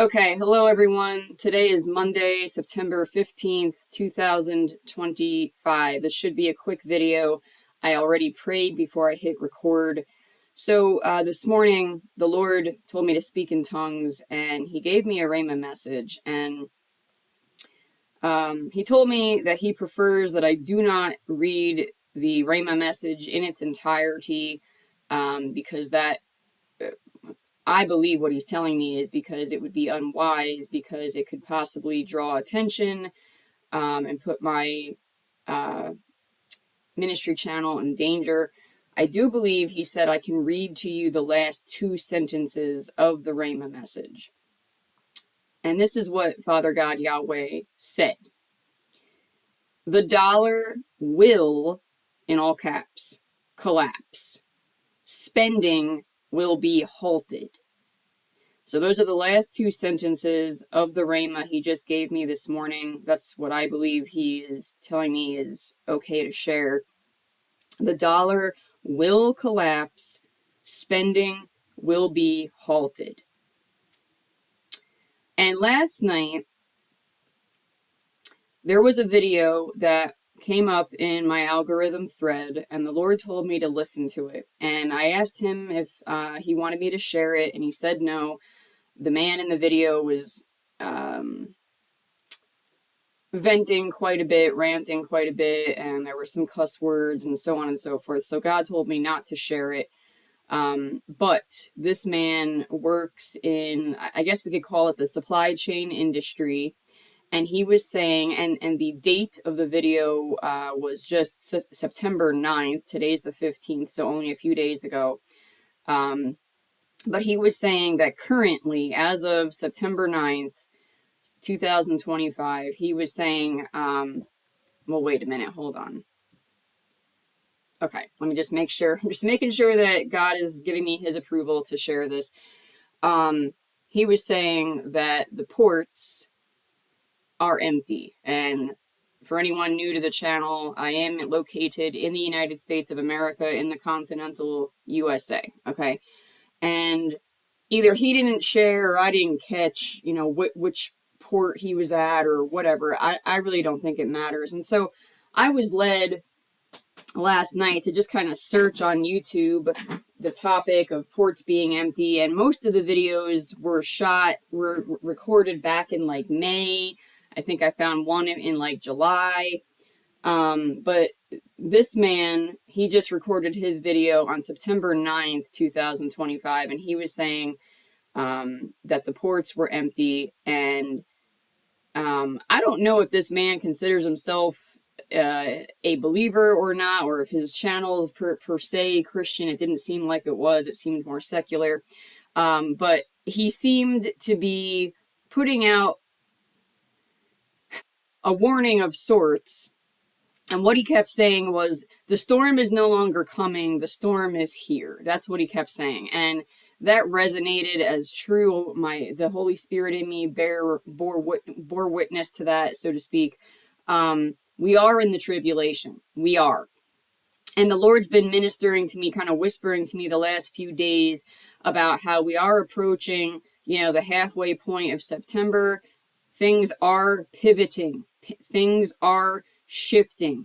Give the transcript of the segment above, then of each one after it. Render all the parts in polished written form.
Okay, hello everyone. Today is Monday, September 15th, 2025. This should be a quick video. I already prayed before I hit record. So this morning, the Lord told me to speak in tongues, and He gave me a Rhema message. And He told me that He prefers that I do not read the Rhema message in its entirety, because I believe what he's telling me is because it would be unwise, because it could possibly draw attention and put my ministry channel in danger. I do believe he said I can read to you the last two sentences of the Rhema message. And this is what Father God Yahweh said. The dollar will, in all caps, collapse. Spending will be halted. So those are the last two sentences of the Rhema he just gave me this morning. That's what I believe he is telling me is okay to share. The dollar will collapse. Spending will be halted. And last night, there was a video that came up in my algorithm thread, and the Lord told me to listen to it. And I asked him if he wanted me to share it, and he said no. The man in the video was venting quite a bit, ranting quite a bit, and there were some cuss words and so on and so forth. So God told me not to share it. But this man works in, I guess we could call it the supply chain industry. And he was saying, and the date of the video was just September 9th. Today's the 15th, so only a few days ago. But he was saying that currently, as of September 9th, 2025, he was saying, well, wait a minute, hold on. Okay, let me just make sure. I'm just making sure that God is giving me his approval to share this. He was saying that the ports are empty. And for anyone new to the channel, I am located in the United States of America, in the continental USA. Okay. And either he didn't share or I didn't catch, which port he was at or whatever. I really don't think it matters. And so I was led last night to just kind of search on YouTube the topic of ports being empty, and most of the videos were recorded back in like May. I think I found one in like July. But this man, he just recorded his video on September 9th, 2025, and he was saying that the ports were empty. And I don't know if this man considers himself a believer or not, or if his channel is per se Christian. It didn't seem like it was. It seemed more secular. But he seemed to be putting out a warning of sorts. And what he kept saying was, the storm is no longer coming, the storm is here. That's what he kept saying. And that resonated as true. The Holy Spirit in me bore witness to that, so to speak. We are in the tribulation. We are. And the Lord's been ministering to me, kind of whispering to me the last few days about how we are approaching, the halfway point of September. Things are pivoting. Things are shifting.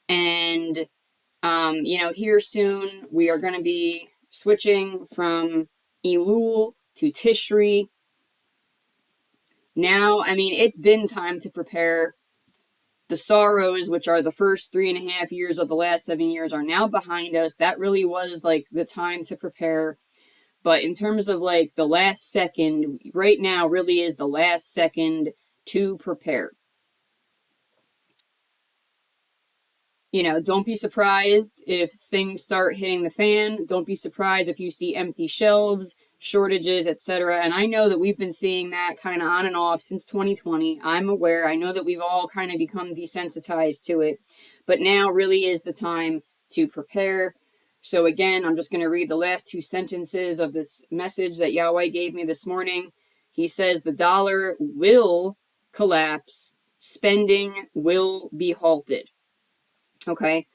And, here soon we are going to be switching from Elul to Tishri. Now, it's been time to prepare. The sorrows, which are the first 3.5 years of the last 7 years, are now behind us. That really was like the time to prepare. But in terms of like the last second, right now really is the last second to prepare. Don't be surprised if things start hitting the fan. Don't be surprised if you see empty shelves, shortages, etc. And I know that we've been seeing that kind of on and off since 2020. I'm aware. I know that we've all kind of become desensitized to it. But now really is the time to prepare. So again, I'm just going to read the last two sentences of this message that Yahweh gave me this morning. He says, the dollar will collapse. Spending will be halted. Okay.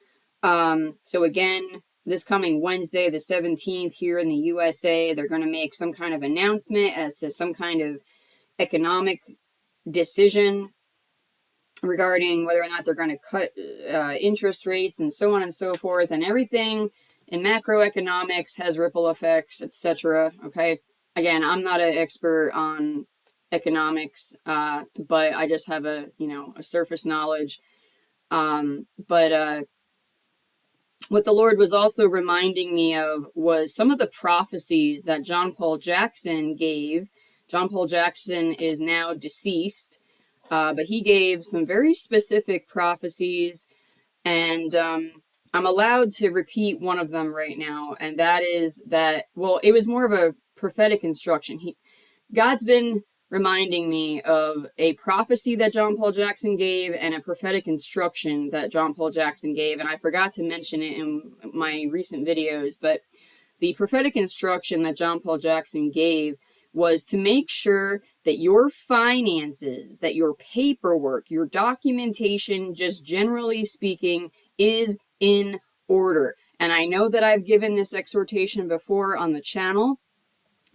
So again, this coming Wednesday, the 17th, here in the USA, they're going to make some kind of announcement as to some kind of economic decision regarding whether or not they're going to cut interest rates and so on and so forth, and everything in macroeconomics has ripple effects, etc. Okay, again, I'm not an expert on economics, but I just have a surface knowledge. But what the Lord was also reminding me of was some of the prophecies that John Paul Jackson gave. John Paul Jackson is now deceased, but he gave some very specific prophecies, and I'm allowed to repeat one of them right now, and that is that, well, it was more of a prophetic instruction. God's been reminding me of a prophecy that John Paul Jackson gave and a prophetic instruction that John Paul Jackson gave, and I forgot to mention it in my recent videos, but the prophetic instruction that John Paul Jackson gave was to make sure that your finances, that your paperwork, your documentation, just generally speaking, is in order. And I know that I've given this exhortation before on the channel,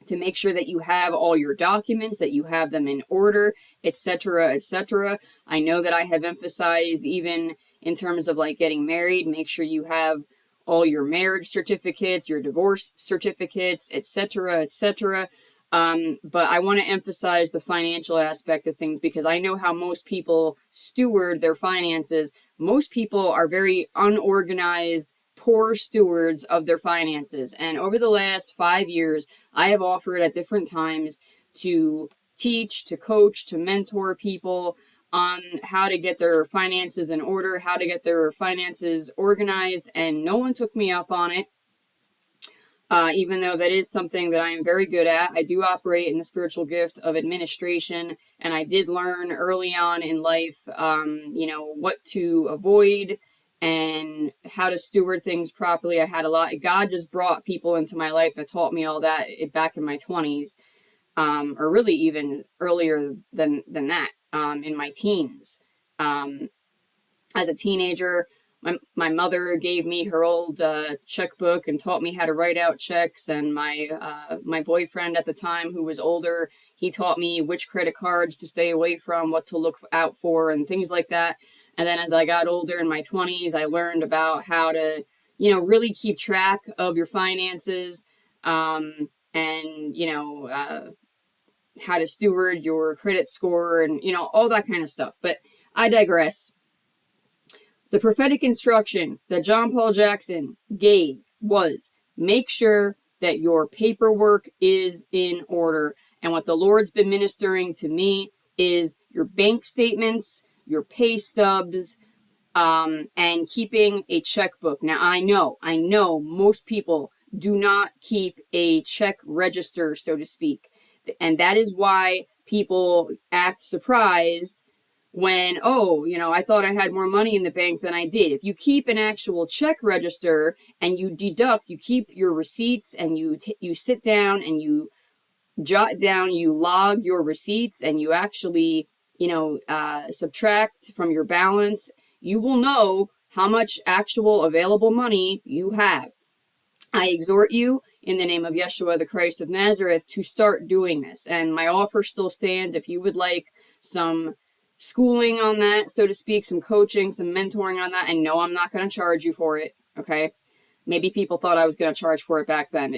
to make sure that you have all your documents, that you have them in order, etc., etc. I know that I have emphasized, even in terms of like getting married, make sure you have all your marriage certificates, your divorce certificates, etc., etc. But I want to emphasize the financial aspect of things, because I know how most people steward their finances. Most people are very unorganized, poor stewards of their finances. And over the last 5 years, I have offered at different times to teach, to coach, to mentor people on how to get their finances in order, how to get their finances organized, and no one took me up on it. Even though that is something that I am very good at. I do operate in the spiritual gift of administration, and I did learn early on in life, what to avoid and how to steward things properly. I had a lot. God just brought people into my life that taught me all that back in my 20s, or really even earlier than that, in my teens. As a teenager, my mother gave me her old checkbook and taught me how to write out checks, and my boyfriend at the time, who was older, he taught me which credit cards to stay away from, what to look out for, and things like that. And then as I got older in my 20s, I learned about how to, really keep track of your finances, and how to steward your credit score, and all that kind of stuff. But I digress. The prophetic instruction that John Paul Jackson gave was, make sure that your paperwork is in order. And what the Lord's been ministering to me is your bank statements, your pay stubs, and keeping a checkbook. Now, I know most people do not keep a check register, so to speak. And that is why people act surprised when, I thought I had more money in the bank than I did. If you keep an actual check register and you keep your receipts, and you sit down and you jot down, you log your receipts, and you actually, subtract from your balance, you will know how much actual available money you have. I exhort you in the name of Yeshua, the Christ of Nazareth, to start doing this. And my offer still stands. If you would like some schooling on that, so to speak, some coaching, some mentoring on that, and no, I'm not going to charge you for it, okay? Maybe people thought I was going to charge for it back then.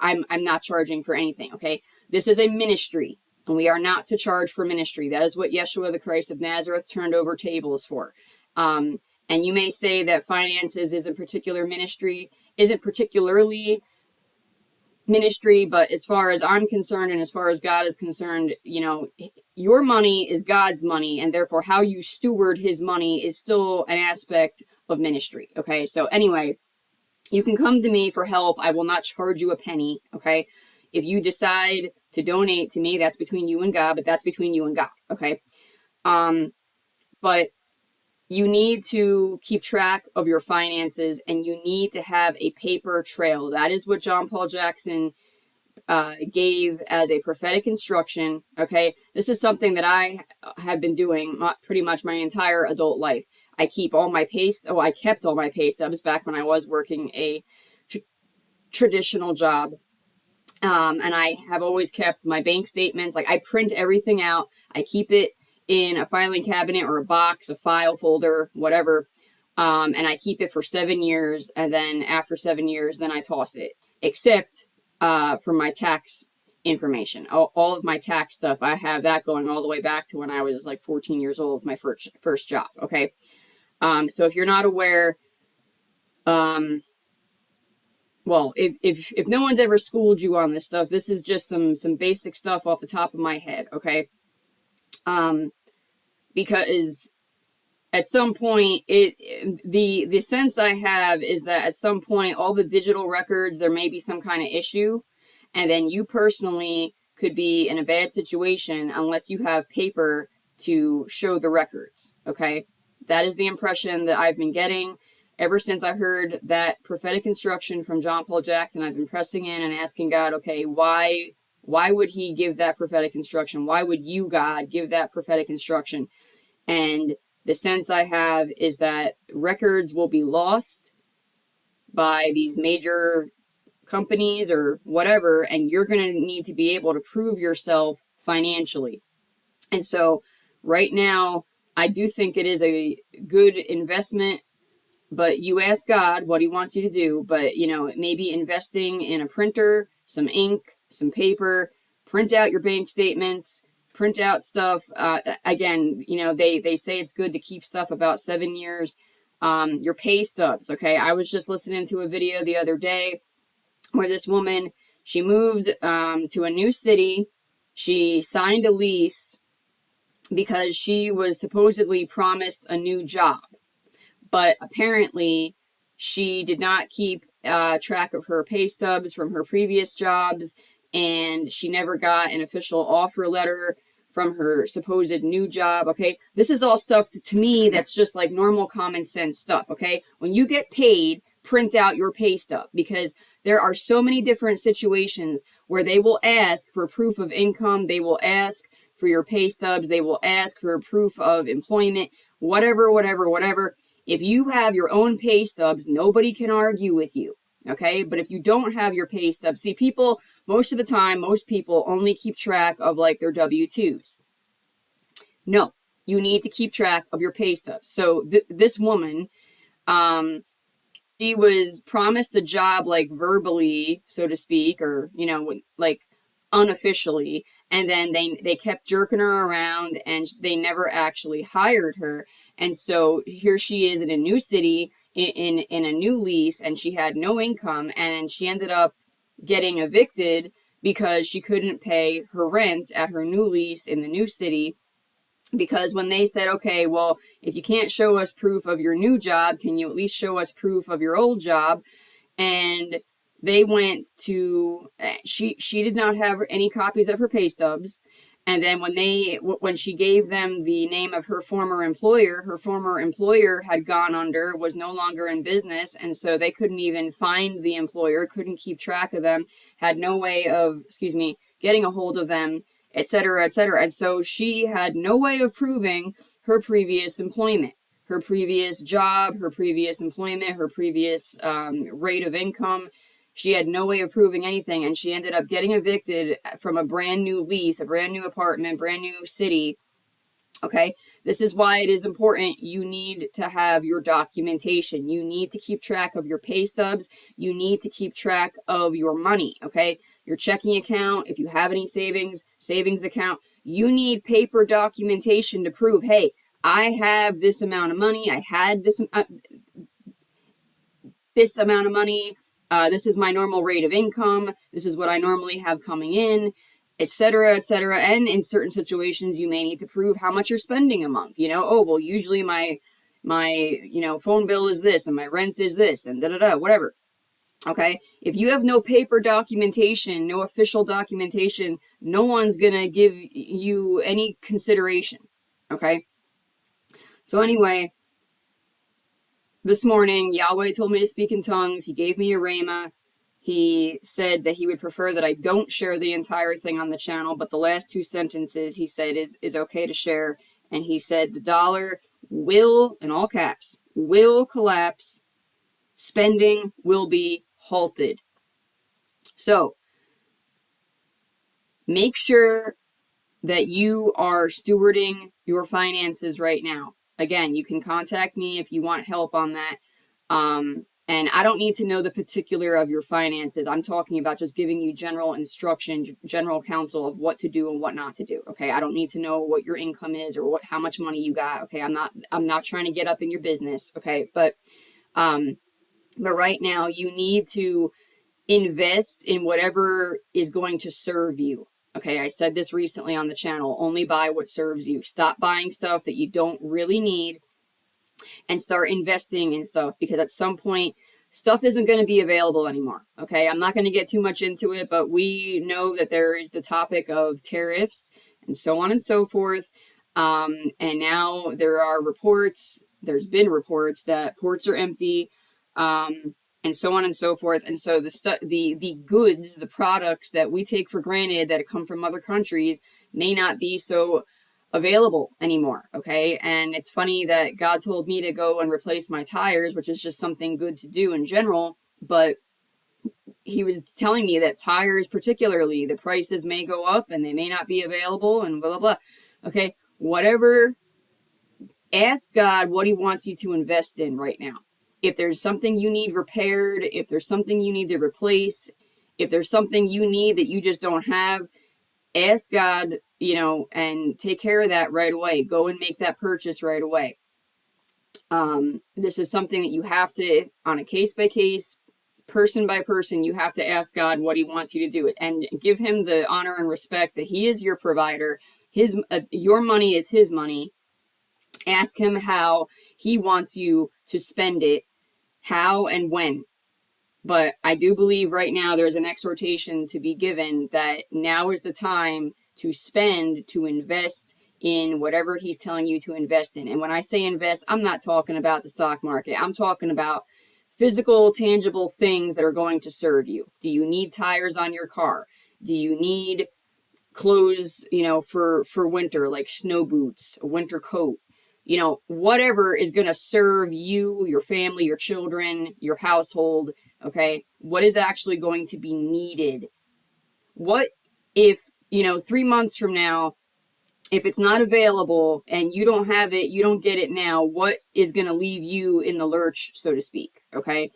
I'm not charging for anything, okay? This is a ministry, and we are not to charge for ministry. That is what Yeshua, the Christ of Nazareth, turned over tables for. And you may say that finances isn't particularly ministry, but as far as I'm concerned, and as far as God is concerned, your money is God's money, and therefore how you steward his money is still an aspect of ministry, okay? So anyway, you can come to me for help. I will not charge you a penny, okay? If you decide to donate to me, that's between you and God, but that's between you and God, okay? But you need to keep track of your finances, and you need to have a paper trail. That is what John Paul Jackson gave as a prophetic instruction, okay? This is something that I have been doing pretty much my entire adult life. I kept all my pay stubs back when I was working a traditional job. And I have always kept my bank statements. Like I print everything out. I keep it in a filing cabinet or a box, a file folder, whatever. And I keep it for 7 years. And then after 7 years, then I toss it, except for my tax information. All of my tax stuff, I have that going all the way back to when I was like 14 years old, my first job. Okay. So if you're not aware, well, if no one's ever schooled you on this stuff, this is just some basic stuff off the top of my head, okay? Because at some point, the sense I have is that at some point, all the digital records, there may be some kind of issue, and then you personally could be in a bad situation unless you have paper to show the records, okay? That is the impression that I've been getting. Ever since I heard that prophetic instruction from John Paul Jackson, I've been pressing in and asking God, okay, why would he give that prophetic instruction? Why would you, God, give that prophetic instruction? And the sense I have is that records will be lost by these major companies or whatever, and you're going to need to be able to prove yourself financially. And so right now, I do think it is a good investment, but you ask God what he wants you to do. But, you know, maybe investing in a printer, some ink, some paper, print out your bank statements, print out stuff. Again, you know, they say it's good to keep stuff about 7 years. Your pay stubs, okay? I was just listening to a video the other day where this woman, she moved to a new city. She signed a lease because she was supposedly promised a new job. But apparently she did not keep track of her pay stubs from her previous jobs, and she never got an official offer letter from her supposed new job, okay? This is all stuff to me that's just like normal common sense stuff, okay? When you get paid, print out your pay stub, because there are so many different situations where they will ask for proof of income, they will ask for your pay stubs, they will ask for proof of employment, whatever. If you have your own pay stubs, nobody can argue with you, okay? But if you don't have your pay stubs, see, people, most of the time, most people only keep track of like their W-2s. No, you need to keep track of your pay stubs. So this woman, she was promised a job like verbally, so to speak, or, you know, like unofficially, and then they kept jerking her around and they never actually hired her. And so here she is in a new city, in a new lease, and she had no income, and she ended up getting evicted because she couldn't pay her rent at her new lease in the new city. Because when they said, okay, well, if you can't show us proof of your new job, can you at least show us proof of your old job? And they went to, she did not have any copies of her pay stubs. And then when she gave them the name of her former employer had gone under, was no longer in business. And so they couldn't even find the employer, couldn't keep track of them, had no way of, getting a hold of them, etc., etc. And so she had no way of proving her previous employment, her previous job, her previous employment, her previous rate of income. She had no way of proving anything, and she ended up getting evicted from a brand new lease, a brand new apartment, brand new city. Okay, this is why it is important. You need to have your documentation. You need to keep track of your pay stubs. You need to keep track of your money, okay? Your checking account, if you have any savings account. You need paper documentation to prove, hey, I have this amount of money. I had this amount of money. This is my normal rate of income. This is what I normally have coming in, etc., etc. And in certain situations, you may need to prove how much you're spending a month. You know, oh, well, usually my phone bill is this and my rent is this and whatever. Okay. If you have no paper documentation, no official documentation, no one's going to give you any consideration. Okay. So anyway, this morning, Yahweh told me to speak in tongues. He gave me a rhema. He said that he would prefer that I don't share the entire thing on the channel, but the last 2 sentences he said is okay to share. And he said the dollar will, in all caps, will collapse. Spending will be halted. So make sure that you are stewarding your finances right now. Again, you can contact me if you want help on that. And I don't need to know the particular of your finances. I'm talking about just giving you general instruction, general counsel of what to do and what not to do. Okay. I don't need to know what your income is or how much money you got. Okay. I'm not trying to get up in your business. Okay. But right now you need to invest in whatever is going to serve you. Okay, I said this recently on the channel. Only buy what serves you. Stop buying stuff that you don't really need and start investing in stuff, because at some point stuff isn't going to be available anymore. Okay, I'm not going to get too much into it, but we know that there is the topic of tariffs and so on and so forth. And now there's been reports that ports are empty, and so on and so forth. And so the goods, the products that we take for granted that come from other countries may not be so available anymore. Okay. And it's funny that God told me to go and replace my tires, which is just something good to do in general. But he was telling me that tires, particularly, the prices may go up and they may not be available and blah, blah, blah. Okay. Whatever. Ask God what he wants you to invest in right now. If there's something you need repaired, if there's something you need to replace, if there's something you need that you just don't have, ask God, and take care of that right away. Go and make that purchase right away. This is something that you have to, on a case by case, person by person, you have to ask God what he wants you to do, and give him the honor and respect that he is your provider. Your money is his money. Ask him how he wants you to spend it, how and when. But I do believe right now there's an exhortation to be given that now is the time to spend, to invest in whatever he's telling you to invest in. And when I say invest, I'm not talking about the stock market. I'm talking about physical, tangible things that are going to serve you. Do you need tires on your car? Do you need clothes, for winter, like snow boots, a winter coat? Whatever is going to serve you, your family, your children, your household. Okay. What is actually going to be needed? What if, 3 months from now, if it's not available and you don't have it, you don't get it now, what is going to leave you in the lurch, so to speak? Okay.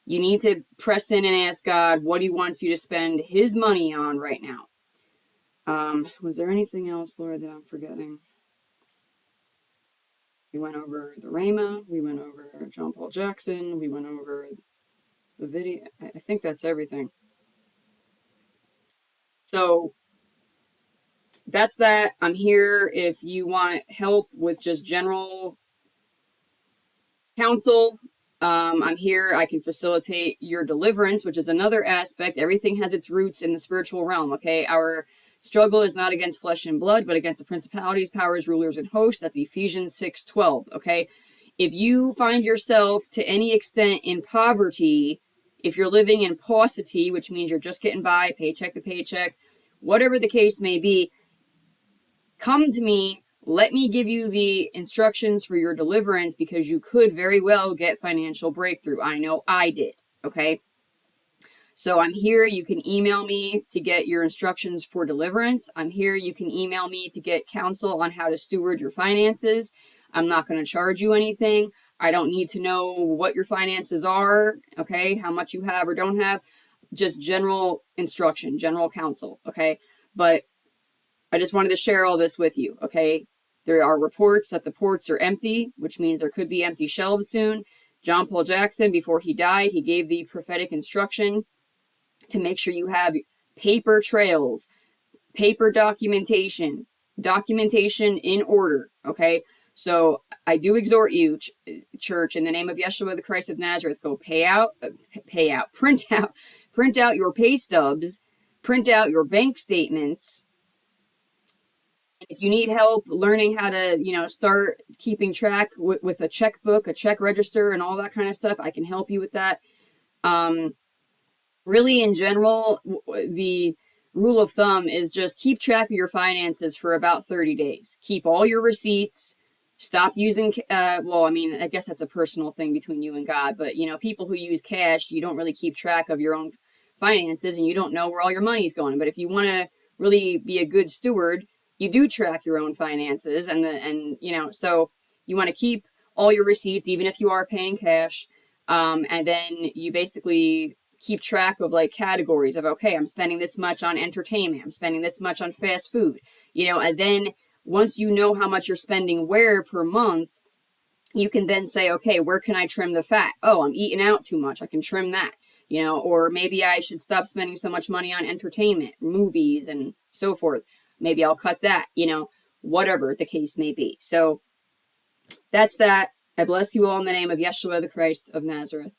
You need to press in and ask God what he wants you to spend his money on right now. Was there anything else, Lord, that I'm forgetting? We went over the Rhema. We went over John Paul Jackson. We went over the video. I think that's everything. So that's that. I'm here if you want help with just general counsel. I'm here. I can facilitate your deliverance, which is another aspect. Everything has its roots in the spiritual realm. Okay. Our struggle is not against flesh and blood, but against the principalities, powers, rulers, and hosts. That's Ephesians 6:12. Okay. If you find yourself to any extent in poverty, if you're living in paucity, which means you're just getting by paycheck to paycheck, whatever the case may be, come to me. Let me give you the instructions for your deliverance, because you could very well get financial breakthrough. I know I did. Okay. So I'm here. You can email me to get your instructions for deliverance. I'm here. You can email me to get counsel on how to steward your finances. I'm not going to charge you anything. I don't need to know what your finances are, okay, how much you have or don't have. Just general instruction, general counsel, okay? But I just wanted to share all this with you, okay? There are reports that the ports are empty, which means there could be empty shelves soon. John Paul Jackson, before he died, he gave the prophetic instruction to make sure you have paper trails, paper documentation in order, okay? So I do exhort you, church, in the name of Yeshua, the Christ of Nazareth, go print out your pay stubs, print out your bank statements. If you need help learning how to, start keeping track with a checkbook, a check register, and all that kind of stuff, I can help you with that. Really, in general, the rule of thumb is just keep track of your finances for about 30 days. Keep all your receipts. Stop using, I guess that's a personal thing between you and God, but, people who use cash, you don't really keep track of your own finances and you don't know where all your money's going. But if you want to really be a good steward, you do track your own finances, and so you want to keep all your receipts, even if you are paying cash. And then you basically keep track of like categories of, okay, I'm spending this much on entertainment, I'm spending this much on fast food, and then once you know how much you're spending where per month, you can then say, okay, where can I trim the fat? Oh, I'm eating out too much. I can trim that, or maybe I should stop spending so much money on entertainment, movies, and so forth. Maybe I'll cut that, whatever the case may be. So that's that. I bless you all in the name of Yeshua the Christ of Nazareth.